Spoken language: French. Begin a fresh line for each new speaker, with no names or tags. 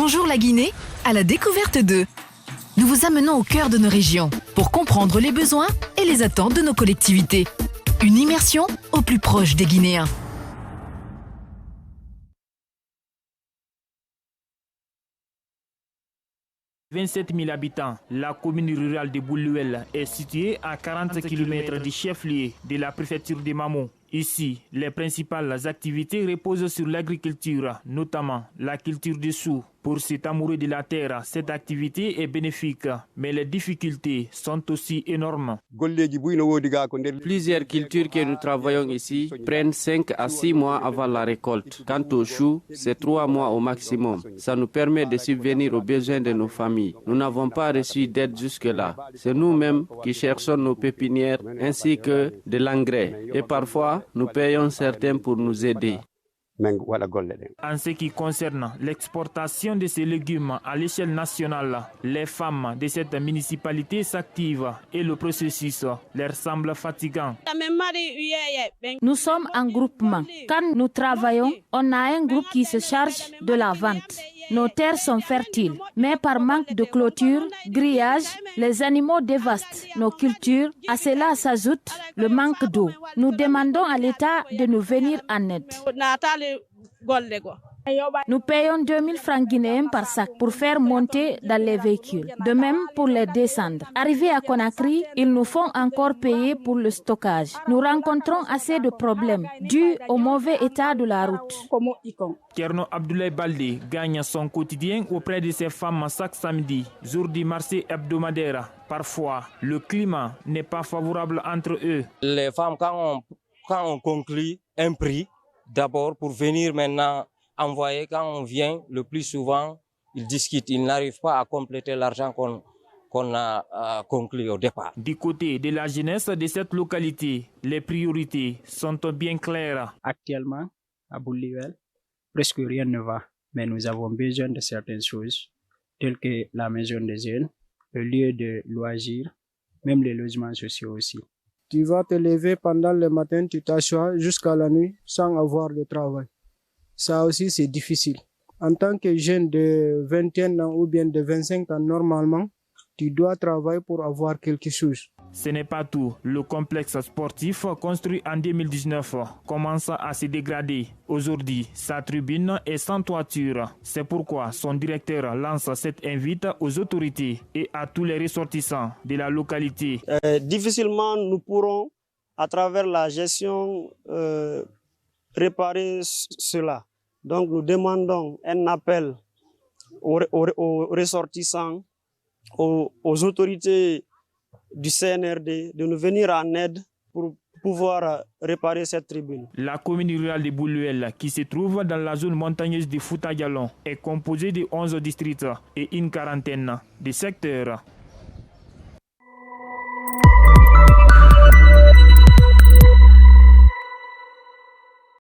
Bonjour la Guinée, à la découverte d'eux. Nous vous amenons au cœur de nos régions pour comprendre les besoins et les attentes de nos collectivités. Une immersion au plus proche des Guinéens.
« 27 000 habitants, la commune rurale de Bouluel est située à 40 km du chef-lieu de la préfecture de Mamou. Ici, les principales activités reposent sur l'agriculture, notamment la culture du sou. Pour cet amoureux de la terre, cette activité est bénéfique, mais les difficultés sont aussi énormes.
Plusieurs cultures que nous travaillons ici prennent 5 à 6 mois avant la récolte. Quant au chou, c'est 3 mois au maximum. Ça nous permet de subvenir aux besoins de nos familles. Nous n'avons pas reçu d'aide jusque-là. C'est nous-mêmes qui cherchons nos pépinières ainsi que de l'engrais. Et parfois, nous payons certains pour nous aider.
En ce qui concerne l'exportation de ces légumes à l'échelle nationale, les femmes de cette municipalité s'activent et le processus leur semble fatigant.
Nous sommes en groupement. Quand nous travaillons, on a un groupe qui se charge de la vente. Nos terres sont fertiles, mais par manque de clôture, grillage, les animaux dévastent nos cultures. À cela s'ajoute le manque d'eau. Nous demandons à l'État de nous venir en aide. Nous payons 2000 francs guinéens par sac pour faire monter dans les véhicules. De même pour les descendre. Arrivés à Conakry, ils nous font encore payer pour le stockage. Nous rencontrons assez de problèmes dus au mauvais état de la route.
Kerno Abdoulaye Baldé gagne son quotidien auprès de ses femmes chaque samedi, jour du marché hebdomadaire. Parfois, le climat n'est pas favorable entre eux.
Les femmes, quand on conclut un prix, d'abord pour venir maintenant envoyer, quand on vient, le plus souvent, ils discutent. Ils n'arrivent pas à compléter l'argent qu'on a conclu au départ.
Du côté de la jeunesse de cette localité, les priorités sont bien claires.
Actuellement, à Bouluel, presque rien ne va, mais nous avons besoin de certaines choses, telles que la maison des jeunes, le lieu de loisirs, même les logements sociaux aussi.
Tu vas te lever pendant le matin, tu t'assois jusqu'à la nuit sans avoir de travail. Ça aussi, c'est difficile. En tant que jeune de 21 ans ou bien de 25 ans, normalement, tu dois travailler pour avoir quelque chose.
Ce n'est pas tout. Le complexe sportif construit en 2019 commence à se dégrader. Aujourd'hui, sa tribune est sans toiture. C'est pourquoi son directeur lance cette invite aux autorités et à tous les ressortissants de la localité.
Difficilement, nous pourrons, à travers la gestion, réparer cela. Donc, nous demandons un appel aux ressortissants, aux autorités du CNRD de nous venir en aide pour pouvoir réparer cette tribune.
La commune rurale de Bouluel, qui se trouve dans la zone montagneuse de Fouta Djallon, est composée de 11 districts et une quarantaine de secteurs.